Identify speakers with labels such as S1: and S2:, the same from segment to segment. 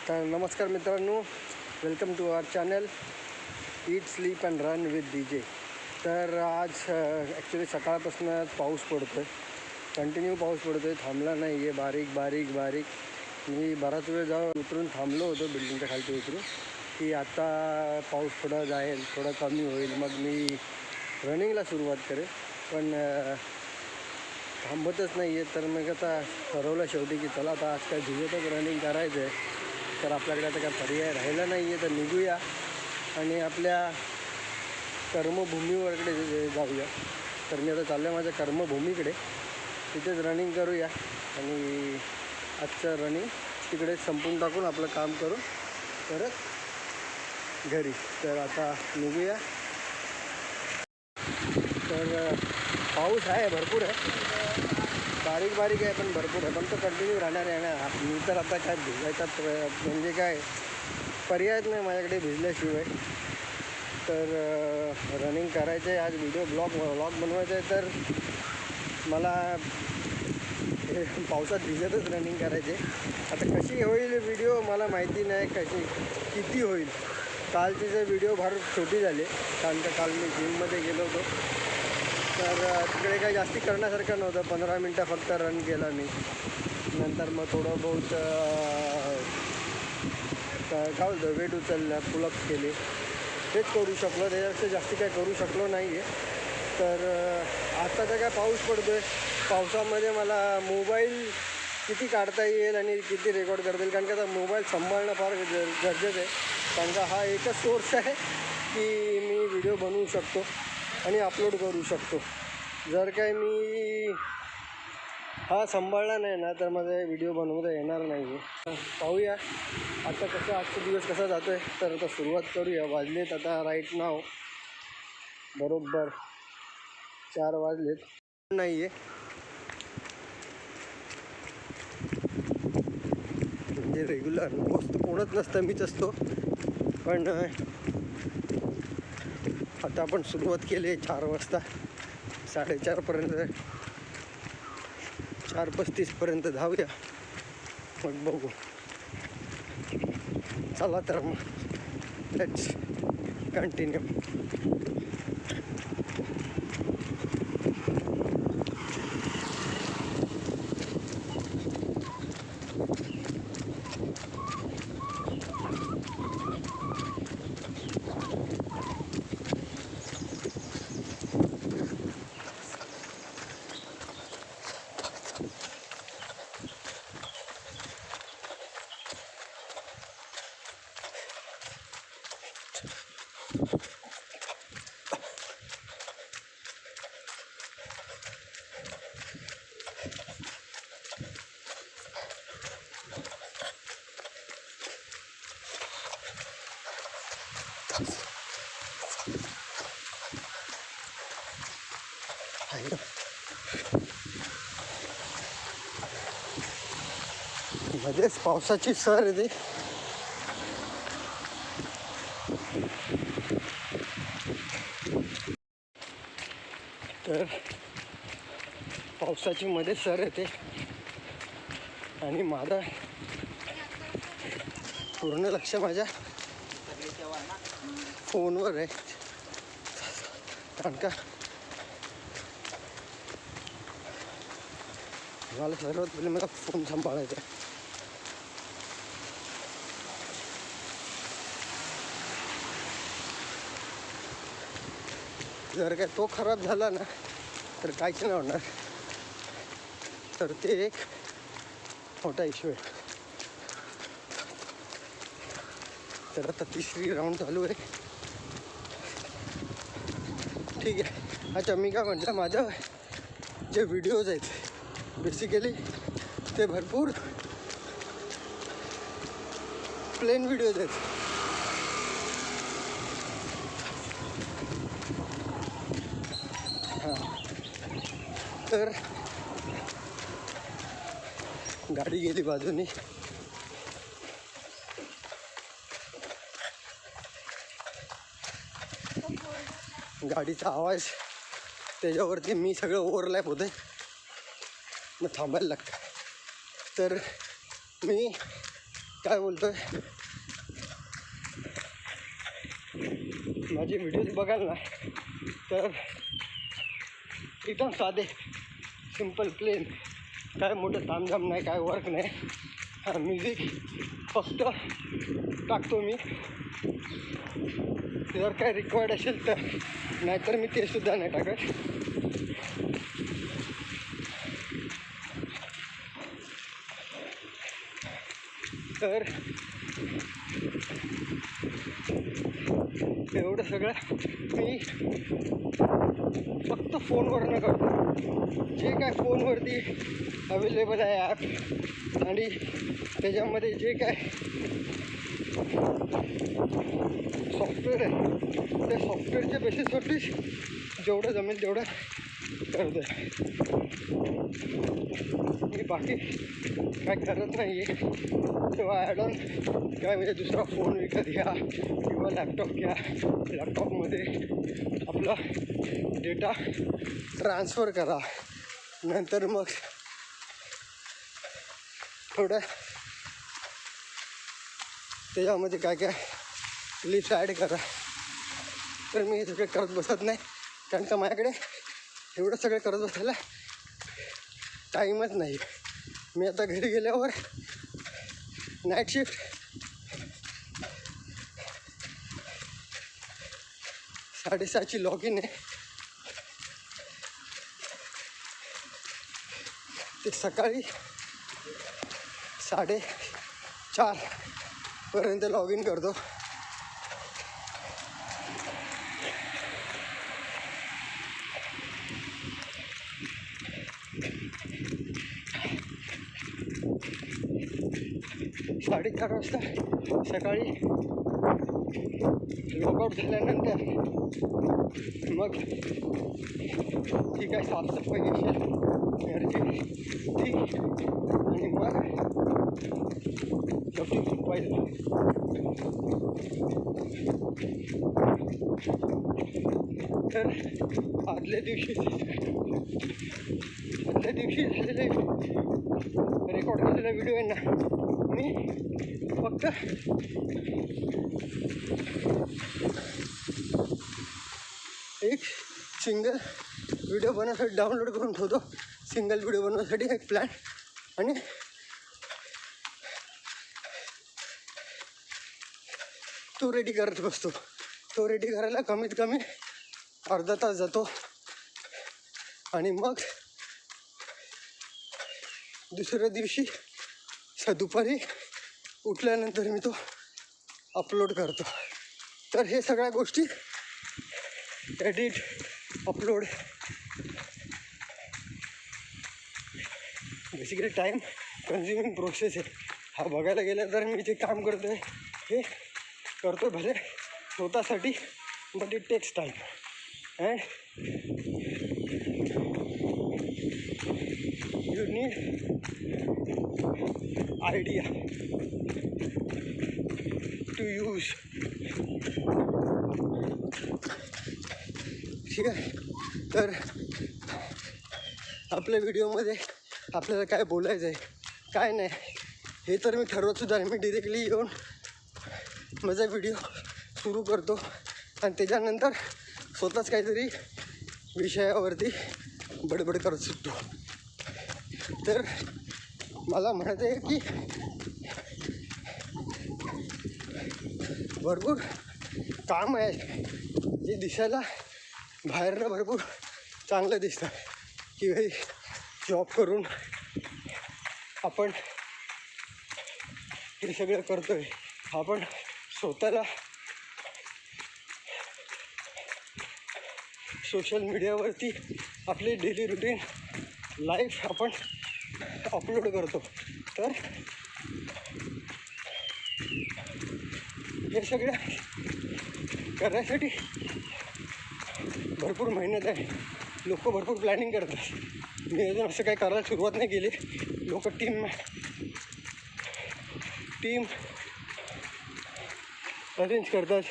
S1: तर नमस्कार मित्रांनो, welcome to our channel eat sleep and run with DJ. तर आज ॲक्च्युली सकाळपासून पाऊस पडतो आहे, कंटिन्यू पाऊस पडतो आहे, थांबला नाही आहे. बारीक बारीक बारीक मी बराच वेळ जाऊन उतरून थांबलो होतो बिल्डिंगच्या खालती उतरून की आता पाऊस थोडा जाईल, थोडा कमी होईल, मग मी रनिंगला सुरुवात करेन. पण थांबतच नाही आहे. तर मग आता ठरवलं शेवटी की चला आता आज काय भिजतच रनिंग करायचं आहे. तर आपल्याकडे आता काय पर्याय राहिला नाही आहे, तर निघूया आणि आपल्या कर्मभूमीवरकडे जाऊया. तर मी आता चाललो आहे माझ्या कर्मभूमीकडे, तिथेच रनिंग करूया आणि आजचं रनिंग तिकडे संपून टाकून आपलं काम करून परत घरी. तर आता निघूया. तर पाऊस आहे, भरपूर आहे, बारीक बारीक आहे पण भरपूर आहे, पण तो कंटिन्यू राहणार आहे ना. मी तर आता काय भिजायचा म्हणजे काय पर्यायच नाही माझ्याकडे भिजल्याशिवाय. तर रनिंग करायचं आहे आज, व्लॉग बनवायचं आहे. तर मला पावसात भिजतच रनिंग करायचे. आता कशी होईल व्हिडिओ मला माहिती नाही, किती होईल. कालची जे व्हिडिओ फार छोटी झाली, कारण का काल मी जिममध्ये गेलो होतो. तर तिकडे काही जास्ती करण्यासारखं नव्हतं, 15 मिनटं फक्त रन केला मी. नंतर मग थोडं बहुत काय होतं वेट उचलला, पुलअप्स केले, तेच करू शकलो. त्याच्यापेक्षा जास्ती काय करू शकलो नाही आहे. तर आता तर काय पाऊस पडतो आहे, पावसामध्ये मला मोबाईल किती काढता येईल आणि किती रेकॉर्ड करता येईल, कारण का आता मोबाईल सांभाळणं फार गरजेचं आहे. कारण का हा एकच सोर्स आहे की मी व्हिडिओ बनवू शकतो आणि अपलोड करू शकतो. जर काय मी हा सांभाळला नाही ना तर माझा व्हिडिओ बनवता येणार नाही आहे. पाहूया आता कसं आजचा दिवस कसा जातो आहे. तर आता सुरुवात करूया. वाजलेत आता राईट नाव बरोबर 4 वाजलेत. नाही आहे म्हणजे रेग्युलर कोणच नसतं, मीच असतो. पण आता आपण सुरुवात केली आहे 4 वाजता, 4:30पर्यंत, 4:35पर्यंत धावूया, मग बघू. चला तर मग लेट्स कंटिन्यू. मध्येच पावसाची सर येते. तर पावसाची मध्ये सर येते आणि माझं पूर्ण लक्ष माझ्या फोनवर आहे, कारण का मला सर्वात पहिले मला फोन सांभाळायचा आहे. जर काय तो खराब झाला ना तर काहीच नाही होणार. तर ते एक मोठा इश्यू आहे. तर आता 3री राऊंड चालू आहे. ठीक आहे. अच्छा, मी काय म्हटलं, माझं जे व्हिडिओज आहेत बेसिकली ते भरपूर प्लेन व्हिडिओज आहेत. तर गाडी गेली बाजूनी, गाडीचा आवाज त्याच्यावरती मी सगळं ओव्हरलॅप होतं, मग थांबायला लागतं. तर मी काय बोलतोय, माझे व्हिडिओज बघाल ना तर एकदम साधे, सिम्पल, प्लेन, काय मोठं तामझाम नाही, काय वर्क नाही. हा म्युझिक फक्त टाकतो मी जर काय रिक्वायर्ड असेल तर, नाहीतर मी ते सुद्धा नाही टाकत. तर एवढं सगळं मी फक्त फोनवरनं करतो. जे काय फोनवरती अवेलेबल आहे ॲप आणि त्याच्यामध्ये जे काय सॉफ्टवेअर आहे त्या सॉफ्टवेअरच्या बेसिसवरतीच जेवढं जमेल तेवढं करतो आहे. मी बाकी काय करत नाही आहे. तेव्हा ॲड ऑन काय म्हणजे दुसरा फोन विकत घ्या किंवा लॅपटॉप घ्या, लॅपटॉपमध्ये आपला डेटा ट्रान्सफर करा, नंतर मग थोडं त्याच्यामध्ये काय काय लिस्ट ॲड करा. तर मी हे सगळं करत बसत नाही, कारण का माझ्याकडे एवढं सगळं करत बसायला टाईमच नाही. मी आता घरी गेल्यावर नाईट शिफ्ट 6:30ची लॉग इन आहे, ते सकाळी 4:30 पर्यंत लॉग इन करतो. साडेचार वाजता सकाळी लॉगआउट झाल्यानंतर मग ठीक आहे, साफसफाई असेल घरची ती, आणि मग डब्ल्यू झोपायचं. तर आदल्या दिवशी झालेले रेकॉर्ड केलेला व्हिडिओ आहे ना, मी फक्त एक सिंगल व्हिडिओ बनवण्यासाठी डाउनलोड करून ठेवतो. सिंगल व्हिडिओ बनवण्यासाठी एक प्लॅन, आणि तो रेडी करत बसतो. तो रेडी करायला कमीत कमी अर्धा तास जातो, आणि मग दुसऱ्या दिवशी दुपारी उठल्यानंतर मी तो अपलोड करतो. तर हे सगळ्या गोष्टी edit, upload basically time consuming process आहे. हा बघायला गेलं तर मी जे काम करतो आहे हे करतो भले स्वतःसाठी, but it takes time and you need idea to use. ठीक आहे. तर आपल्या व्हिडिओमध्ये आपल्याला काय बोलायचं आहे काय नाही हे तर मी ठरवतसुद्धा नाही. मी डिरेक्टली येऊन माझा व्हिडिओ सुरू करतो आणि त्याच्यानंतर स्वतःच काहीतरी विषयावरती बडबड करत सुटतो. तर मला म्हणायचं आहे की भरपूर काम आहे जे दिसायला बाहेरनं भरपूर चांगलं दिसतं, की भाई जॉब करून आपण हे सगळं करतो आहे. आपण स्वतःला सोशल मीडियावरती आपली डेली रुटीन लाईफ आपण अपलोड करतो. तर हे सगळं करण्यासाठी भरपूर मेहनत आहे. लोक भरपूर प्लॅनिंग करतात. मी अजून असं काही करायला सुरुवात नाही केली. लोक टीम अरेंज करतात,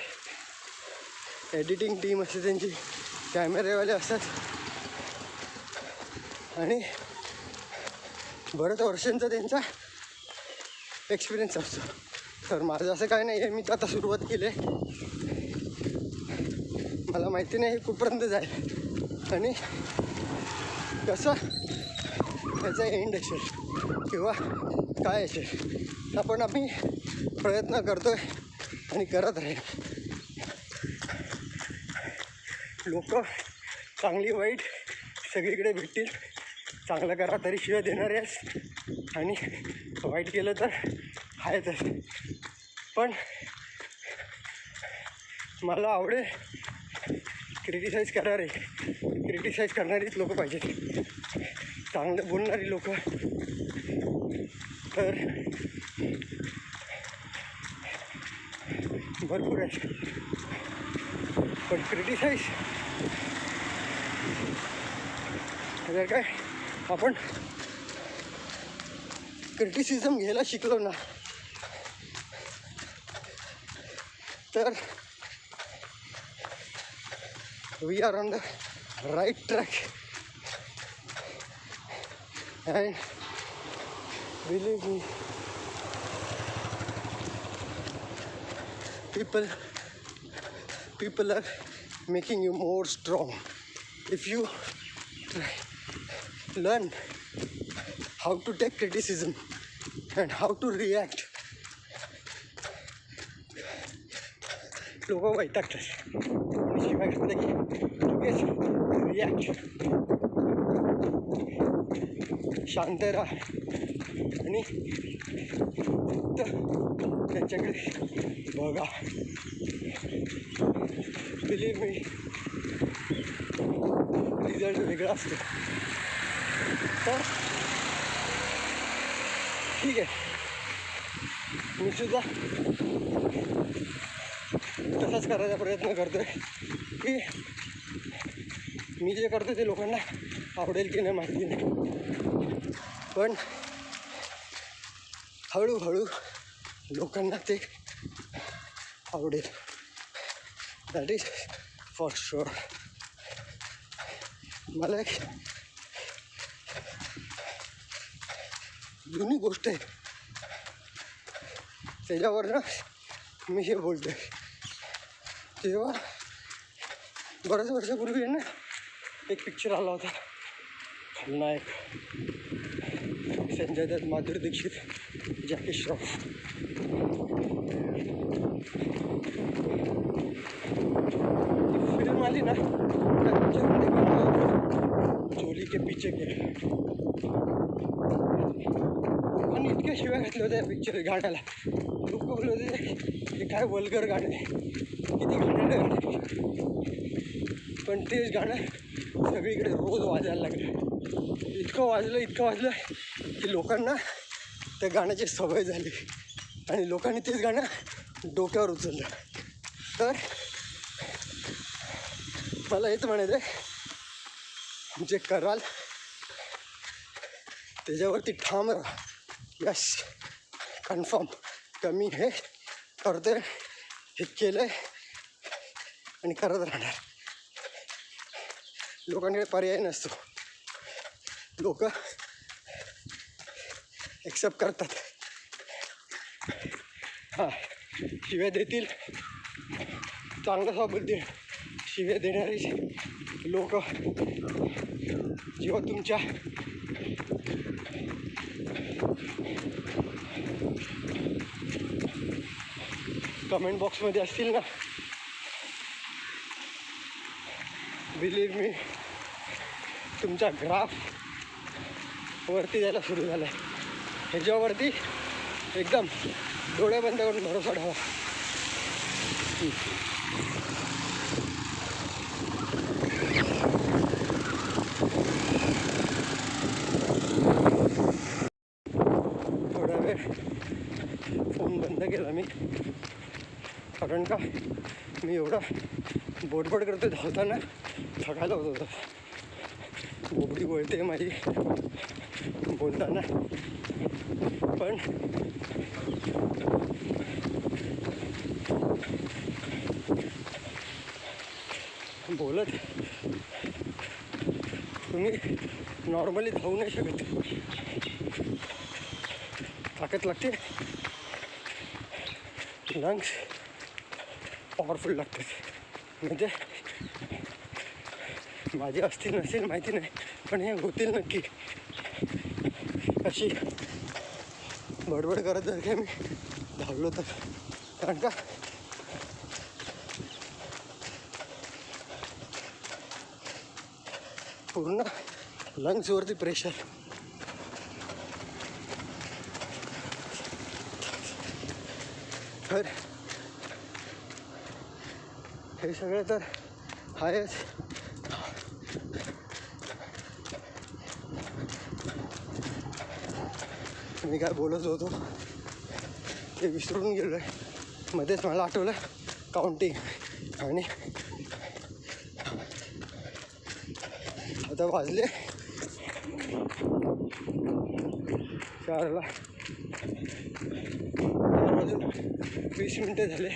S1: एडिटिंग टीम असते त्यांची, कॅमेरेवाले असतात, आणि बऱ्याच वर्षांचा त्यांचा एक्सपिरियन्स असतो. तर माझं असं काय नाही आहे, मी तर आता सुरुवात केली आहे. मला माहिती नाही हे कुठपर्यंत जाईल आणि कसं त्याचा एंड असेल किंवा काय असेल. आपण आम्ही प्रयत्न करतो आहे आणि करत राहील. लोक चांगली वाईट सगळीकडे भेटतील. चांगलं करा तरी शिवाय देणार आहेस आणि वाईट केलं तर आहेतच. पण मला आवडेल क्रिटिसाईज करणारीच लोकं पाहिजेत. चांगलं बोलणारी लोकं तर भरपूर आहेत. पण क्रिटिसाईज जर काय आपण क्रिटिसिझम घ्यायला शिकलो ना तर we are on the right track. And believe me, people are making you more strong if you learn how to take criticism and how to react. लोक वैतागतात आणि शिवाय घातलं की लगेच रिॲक्ट. शांत राहा आणि फक्त त्यांच्याकडे बघा. बिलीव्ह मी, रिझल्ट वेगळा असतो. तर ठीक आहे, मी सुद्धा तसाच करायचा प्रयत्न करतो आहे की मी जे करतो ते लोकांना आवडेल की नाही माहिती नाही, पण हळूहळू लोकांना ते आवडेल. That is for sure. मला एक जुनी गोष्ट आहे त्याच्यावरनं मी हे बोलतो आहे. तेव्हा बऱ्याच वर्षापूर्वी आहे ना एक पिक्चर आला होता खलनायक. संजय दत्त, माधुरी दीक्षित, जॅकी श्रॉफ. फिल्म आली ना त्या पिक्चरमध्ये चोली के पीछे के लोकांनी इतक्या शिव्या घातल्या होत्या पिक्चर गाण्याला. लोक बोलले होते हे काय वल्गर गाणे, किती घाणेरडे गाणे. पण तेच गाणं सगळीकडे रोज वाजायला लागलं. इतकं वाजलं की लोकांना त्या गाण्याची सवय झाली आणि लोकांनी तेच गाणं डोक्यावर उचललं. तर मला हेच म्हणायचं आहे, जे कराल त्याच्यावरती ठाम राहा. यस, कन्फर्म कमी हे करते, हे केलं आहे आणि करत राहणार. लोकांकडे पर्याय नसतो. लोक ॲक्सेप्ट करतात. हां, शिव्या देतील, चांगलं बोलतील. शिव्या देणारे लोक जेव्हा तुमच्या कमेंट बॉक्समध्ये असतील ना, बिलीव्ह मी, तुमचा ग्राफ वरती जायला सुरू झाला आहे. ह्याच्यावरती एकदम डोळे बंद करून भरोसा ठेवा. थोडा वेळ फोन बंद केला मी, कारण का मी एवढा बोडबोड करतो धावताना थकायला होत होतं. बोबडी वळते माझी बोलताना. पण बोलत तुम्ही नॉर्मली धावू नाही शकत. ताकद लागते लंग्स पॉवरफुल लागतात. म्हणजे माझे असतील नसेल माहिती नाही, पण हे होतील नक्की. अशी बडबड करत जर काय मी धावलो तर, कारण का पूर्ण लंग्सवरती प्रेशर. तर हे सगळं तर आहेच. मी काय बोलत होतो ते विसरून गेलो आहे. मध्येच मला आठवलं काउंटिंग. आणि आता वाजले 4 वाजून 20 मिनटं झाले.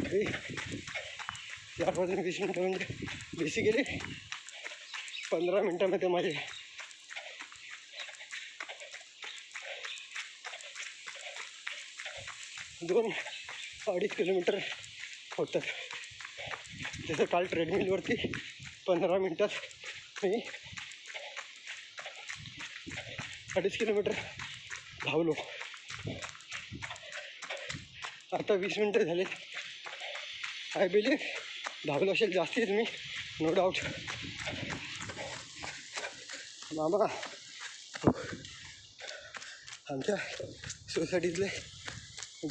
S1: तरी 4 वाजून 20 मिनटं म्हणजे बेसिकली 15 मिनटामध्ये माझे 2-2.5 किलोमीटर होतात. जसं काल ट्रेडमिलवरती 15 मिनटात मी 2.5 किलोमीटर धावलो. आता 20 मिनटं झाले. आय बिलीव्ह धावलो असेल जास्तीच मी, नो डाऊट. मामा आमच्या सोसायटीतले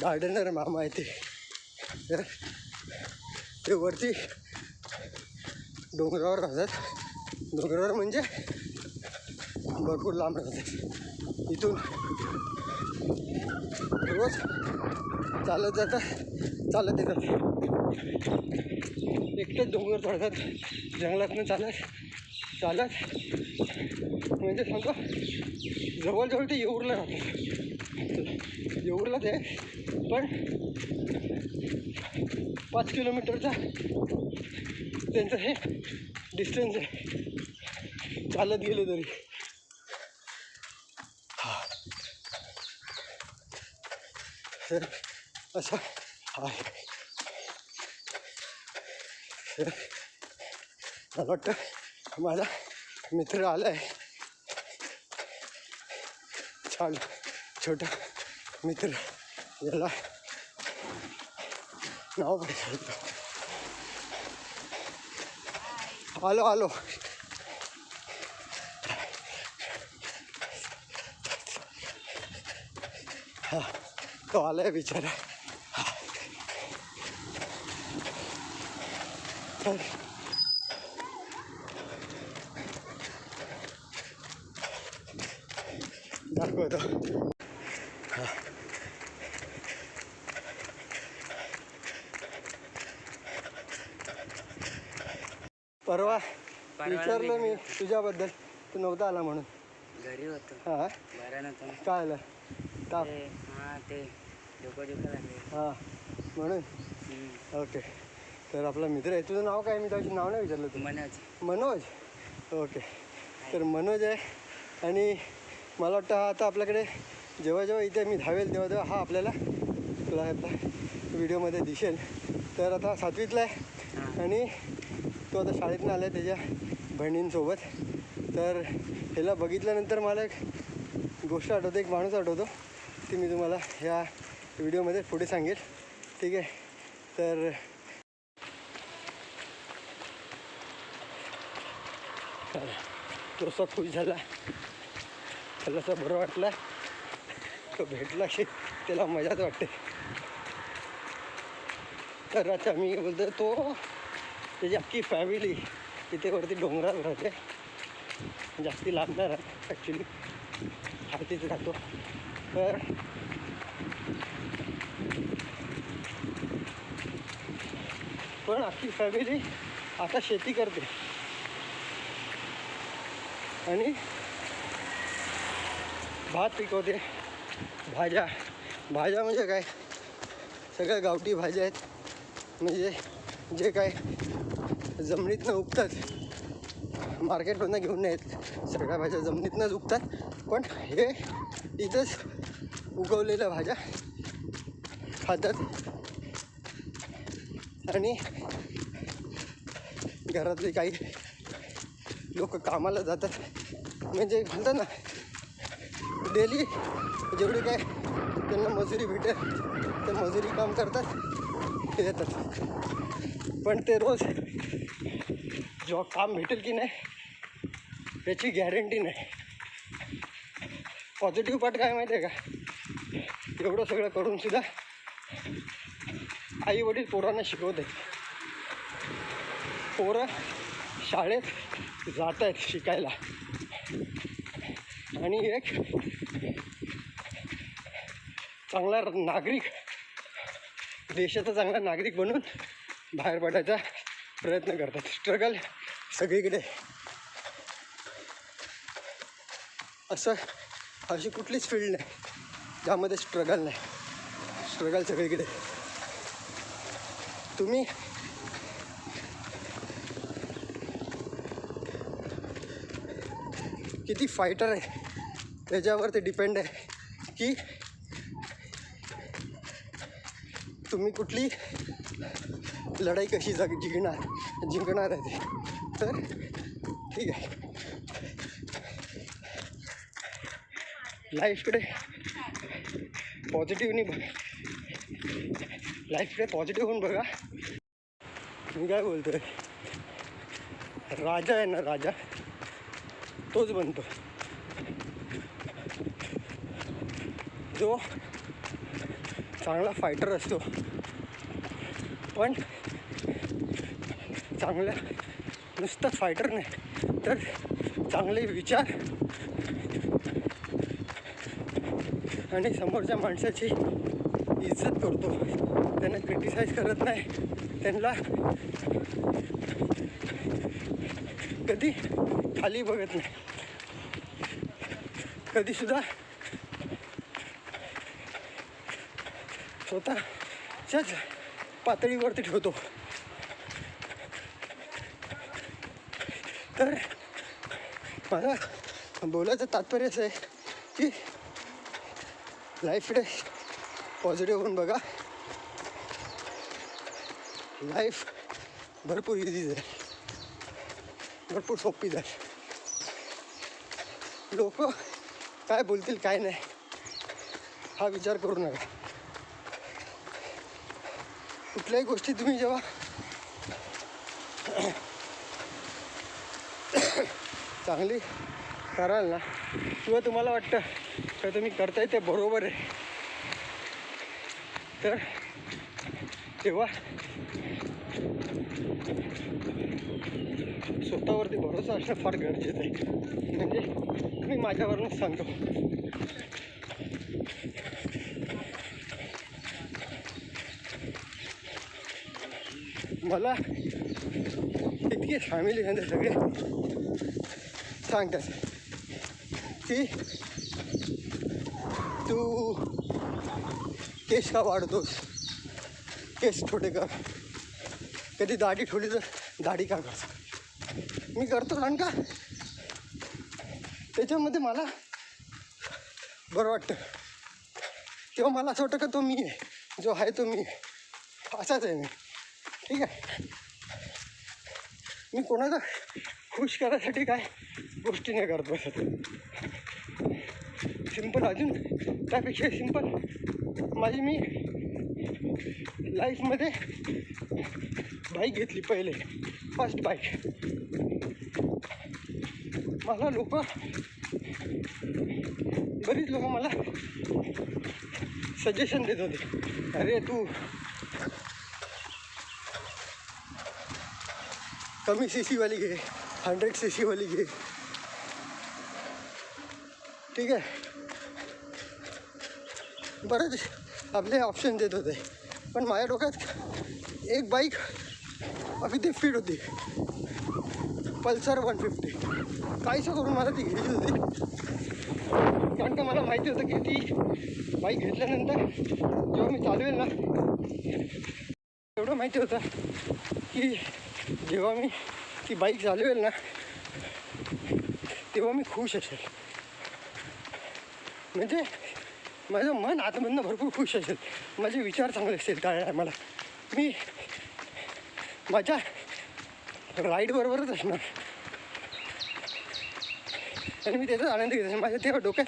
S1: गार्डनर मामा आहे तर ते वरती डोंगरावर राहतात. डोंगरावर म्हणजे भरपूर लांब राहतात. इथून रोज चालत जातात, चालत येतात. एकटंच डोंगर चढतात जंगलातनं चालत चालत. म्हणजे सांगतो जवळजवळ ते येऊरला राहतात. येऊरला ते पण 5 किलोमीटरचा त्यांचं हे डिस्टन्स आहे चालत गेले तरी. तर असं आहे. तर मला वाटतं माझा मित्र आला आहे, छान छोटा मित्र. याला नाव पाहिजे. आलो आलो. हा तो आला आहे बिचारा. तर दाखवतो. परवा विचारलं मी तुझ्याबद्दल, तू नव्हता आला म्हणून.
S2: घरी होतो.
S1: हां
S2: बरं नव्हतं.
S1: काय आलं ताप?
S2: हां ते डोकं लागले.
S1: हां म्हणून. ओके. तर आपला मित्र आहे. तुझं नाव काय? मी त्याची नाव नाही विचारलं. तू
S2: मनोज.
S1: मनोज. ओके. तर मनोज आहे. आणि मला वाटतं हा आता आपल्याकडे जेव्हा जेव्हा इथे मी धावेल तेव्हा तेव्हा हा आपल्याला तुला आता व्हिडिओमध्ये दिसेल. तर आता 7वीतला आहे आणि तो आता शाळेतनं आला आहे त्याच्या बहिणींसोबत. तर ह्याला बघितल्यानंतर मला एक गोष्ट आठवते, एक माणूस आठवतो, ती मी तुम्हाला ह्या व्हिडिओमध्ये पुढे सांगेल. ठीक आहे. तर तोसा खुश झाला, त्याला असं बरं वाटलं. तो भेटला की त्याला मजाच वाटते. तर आता मी बोलतो तो त्याची अख्खी फॅमिली तिथे वरती डोंगरात राहते. जास्ती लागणार आहे ॲक्च्युली, हातीच राहतो. तर पण अख्खी फॅमिली आता शेती करते आणि भात पिकवते, भाज्या म्हणजे काय, सगळ्या गावठी भाज्या आहेत. म्हणजे जे काय जमिनीतनं उगतात, मार्केटमधनं घेऊन नाही येत, सगळ्या भाज्या जमिनीतनंच उगतात. पण हे इथंच उगवलेल्या भाज्या खातात आणि घरातले काही लोक कामाला जातात. म्हणजे म्हणतात ना, डेली जेवढी काय त्यांना मजुरी भेटेल ते मजुरी काम करतात, येतात. पण ते रोज जेव्हा काम भेटेल की नाही याची गॅरंटी नाही. पॉझिटिव्ह पार्ट काय माहिती आहे का, एवढं सगळं करूनसुद्धा आई वडील पोरांना शिकवत आहेत. पोरं शाळेत जात आहेत शिकायला आणि एक चांगला नागरिक, देशाचा चांगला नागरिक बनून बाहेर पडायचा प्रयत्न करतात. स्ट्रगल सगळीकडे, अशी कुठलीच फील्ड नाही ज्यामध्ये स्ट्रगल नाही. स्ट्रगल सगळीकडे. तुम्ही किती फायटर आहे त्याच्यावर ते डिपेंड आहे की तुम्ही कुठली लढाई कशी जिंकणार आहे ते. तर ठीक आहे, लाईफकडे पॉझिटिव्हनी पॉझिटिव्ह होऊन बघा. मी काय बोलतो आहे, राजा आहे ना, राजा तोच बनतो जो चांगला फायटर असतो. पण चांगला नुसतं फायटर नाही तर चांगले विचार आणि समोरच्या माणसाची इज्जत करतो, त्यांना क्रिटिसाइज करत नाही, त्यांना कधी खाली बघत नाही, कधीसुद्धा स्वतःच्याच पातळीवरती ठेवतो. तर मला बोलायचं तात्पर्य असं आहे की लाईफकडे पॉझिटिव्ह होऊन बघा. लाईफ भरपूर इझी जाईल, भरपूर सोपी जाईल. लोक काय बोलतील काय नाही हा विचार करू नका. कुठल्याही गोष्टी तुम्ही जेव्हा चांगली कराल ना, किंवा तुम्हाला वाटतं का तुम्ही करताय ते बरोबर आहे, तर तेव्हा स्वतःवरती भरोसा असणं फार गरजेचं आहे. म्हणजे मी माझ्यावरूनच सांगतो, मला इतके फॅमिलीमध्ये सगळे सांगतात की तू केस का वाढतोस, केस छोटे कर, कधी दाढी ठेवली तर दाढी का करतो. मी करतो कारण का त्याच्यामध्ये मला बरं वाटतं, तेव्हा मला असं वाटतं का तो मी आहे, जो आहे तो मी आहे, असाच आहे मी. ठीक आहे, मी कोणाला खुश करायसाठी काय गोष्टी नाही करत बसत. सिम्पल, अजून त्यापेक्षा सिम्पल माझी मी लाईफमध्ये बाईक घेतली पहिले, फर्स्ट बाईक. मला बरीच लोक मला सजेशन देत होते, अरे तू कमी CC वाली घे, 100 CC वाली घे. ठीक आहे, बरेच आपले ऑप्शन देत होते. पण माझ्या डोक्यात एक बाईक अगदी फिट होती, पल्सर 150 काहीसं करून मला ती घ्यायची होती. कारण का मला माहिती होतं की ती बाईक घेतल्यानंतर जेव्हा मी चालवेल ना, एवढं माहिती होतं की जेव्हा मी ती बाईक चालवेल ना तेव्हा मी खुश असेल. म्हणजे माझं मन आतमधनं भरपूर खुश असेल, माझे विचार चांगले असेल त्या टायमाला. मी माझ्या राईडबरोबरच असणार आणि मी त्याचाच आनंद घेत असेल. माझ्या तेव्हा डोक्यात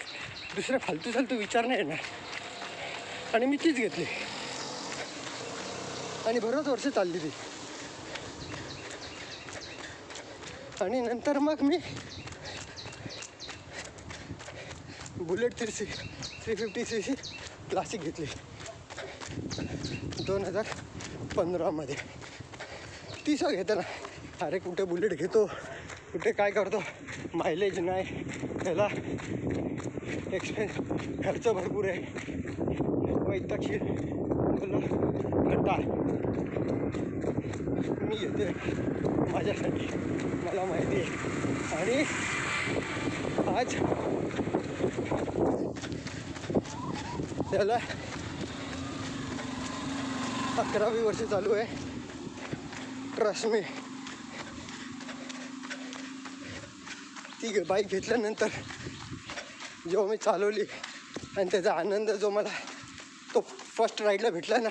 S1: दुसरे फालतू विचार नाही येणार. आणि मी तीच घेतली आणि बरंच वर्ष चालली ती. आणि नंतर मग मी बुलेट 350cc क्लासिक घेतली 2015मध्ये. ती सगळं घेताना अरे कुठे बुलेट घेतो, कुठे काय करतो, मायलेज नाही, त्याला खर्च भरपूर आहे, वैतागशील. बोललो घंटा मी घेते माझ्यासाठी, मला माहिती आहे. आणि आज त्याला 11वी वर्ष चालू आहे. ट्रस्ट मी, ती बाईक घेतल्यानंतर जेव्हा मी चालवली आणि त्याचा आनंद जो मला तो फर्स्ट राईडला भेटला ना,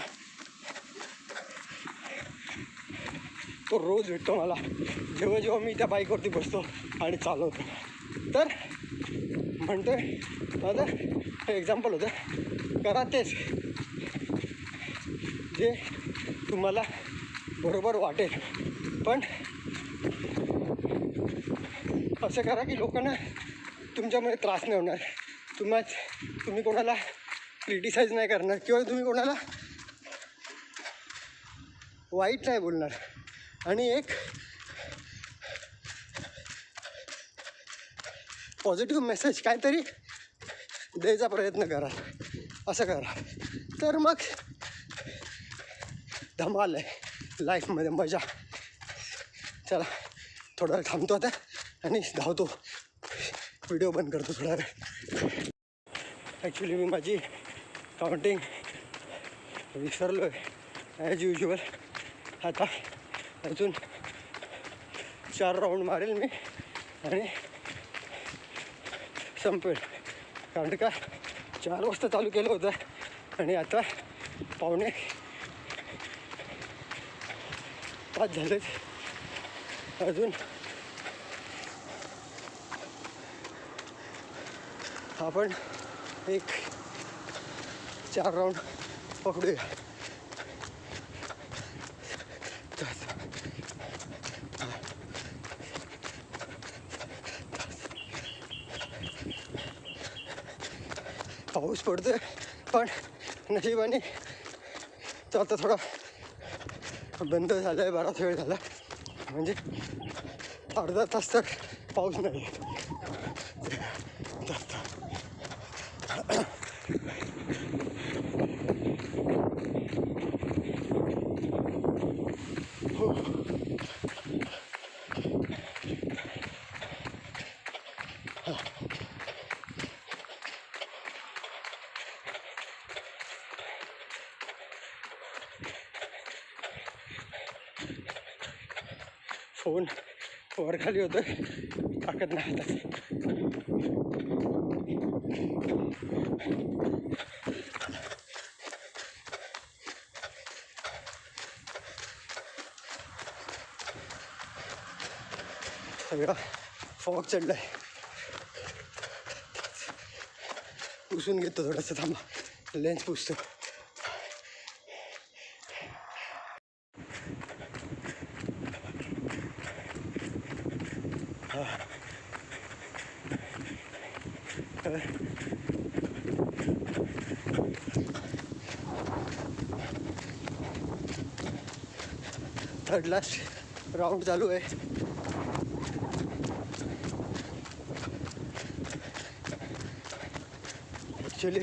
S1: तो रोज भेटतो मला जेव्हा जेव्हा मी त्या बाईकवरती बसतो आणि चालवतो. तर म्हणतोय माझं एक्झाम्पल होतं, करा तेच जे तुम्हाला बरोबर वाटेल, पण असं करा की लोकांना तुमच्यामध्ये त्रास नाही होणार, तुम्ही कोणाला क्रिटिसाइज नाही करणार किंवा तुम्ही कोणाला वाईट नाही बोलणार. आणि एक पॉझिटिव्ह मेसेज काहीतरी द्यायचा प्रयत्न करा, असं करा. तर मग धमाल आहे लाईफमध्ये, मजा. चला थोडा वेळ थांबतो आता आणि धावतो, व्हिडिओ बंद करतो थोडा वेळ. ॲक्च्युली मी माझी काउंटिंग विसरलो आहे ॲज युज्युअल. आता अजून 4 राऊंड मारेल मी आणि संपेल. कारण का 4 वाजता चालू केलं होतं आणि आता 4:45 झालेत. अजून आपण एक 4 राऊंड पकडूया. पाऊस पडतोय पण नशिबाने तो आता थोडा बंद झाला आहे. बराच वेळ झाला, म्हणजे अर्धा तास तर पाऊस नाही. फोन वर खाली होतोय, ताकद नाही हातात. सगळा फॉग चढलाय. पुसून घेतो थोडंसं, थांबा लेन्स पुसतो. थर्ड लास्ट राउंड चालू आहे. ॲक्च्युली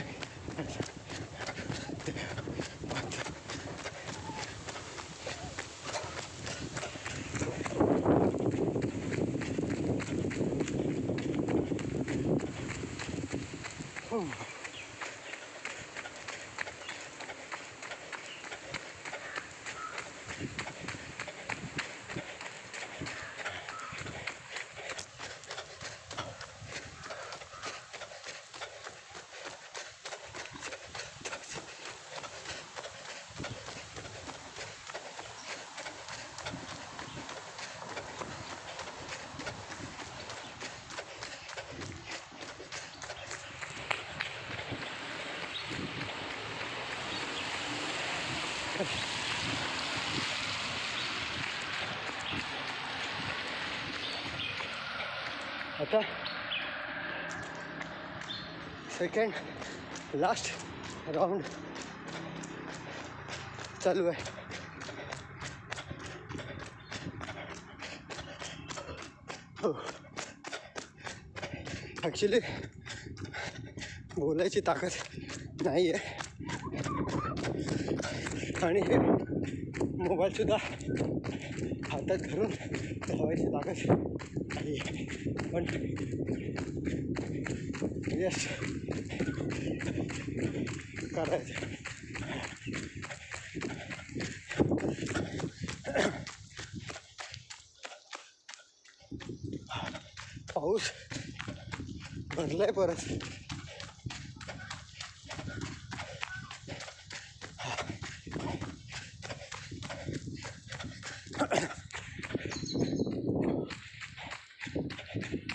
S1: आता सेकंड लास्ट राऊंड चालू आहे. हो, ॲक्च्युली बोलायची ताकद नाही आहे आणि हे मोबाईलसुद्धा हातात धरून ठेवायची ताकद नाही आहे. पण यस करायचं. पाऊस भरलाय परत.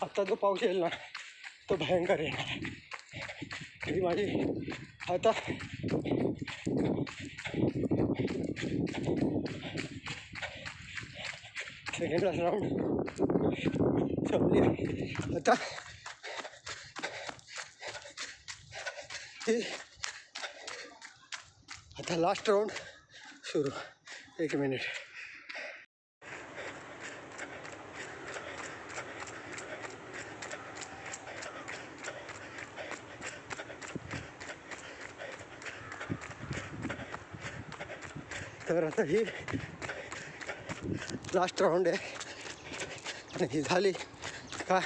S1: आता जो पाऊस येईल ना तो भयंकर येणार. ही माझी आता सेकंड लास्ट राऊंड संपली. आता आता लास्ट राऊंड सुरू. 1 मिनिट. तर आता ही लास्ट राऊंड आहे आणि ही झाली का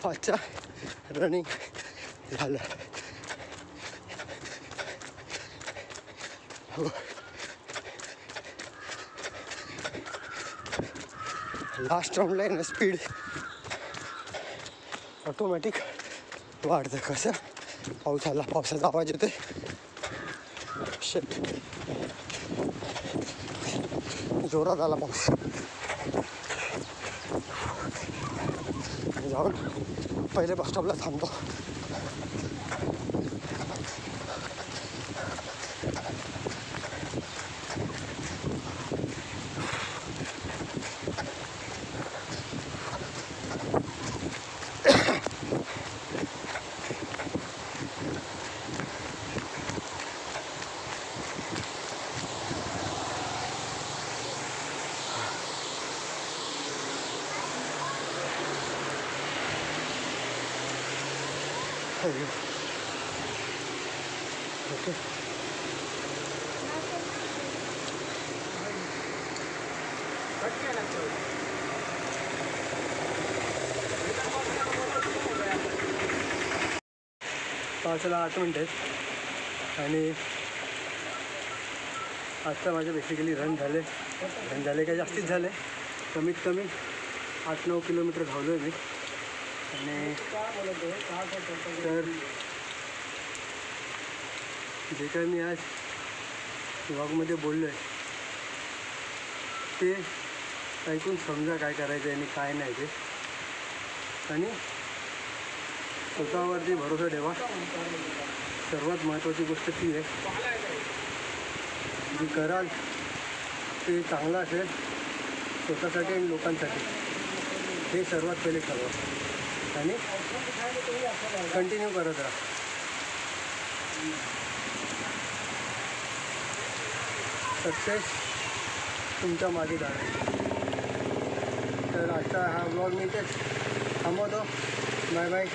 S1: आजचा रनिंग झालं. हो, लास्ट राऊंडला आहे ना स्पीड ऑटोमॅटिक वाढतं. कसं पाऊस आला, पावसाचा आवाज येते. शेट, जोरात आला पाऊस. जाऊन पहिले बस स्टॉपला थांबतो. ओके. पावसाला 8 मिनिट आहेत आणि आजचा माझे बेसिकली रन झाले काय जास्तीच झाले. कमीत कमी 8-9 किलोमीटर धावलो आहे मी. आणि तर जे काही मी आज व्लॉगमध्ये बोललो आहे ते ऐकून समजा काय करायचं आहे आणि काय नाही ते. आणि स्वतःवरती भरोसा ठेवा. सर्वात महत्त्वाची गोष्ट ती आहे, जी कराल ते चांगलं असेल स्वतःसाठी आणि लोकांसाठी. हे सर्वात पहिले ठरवा आणि कंटिन्यू करत राहा. सक्सेस तुमच्या मागे जाणार. तर आजचा हा व्लॉग मी इथेच थांबवतो. Bye bye.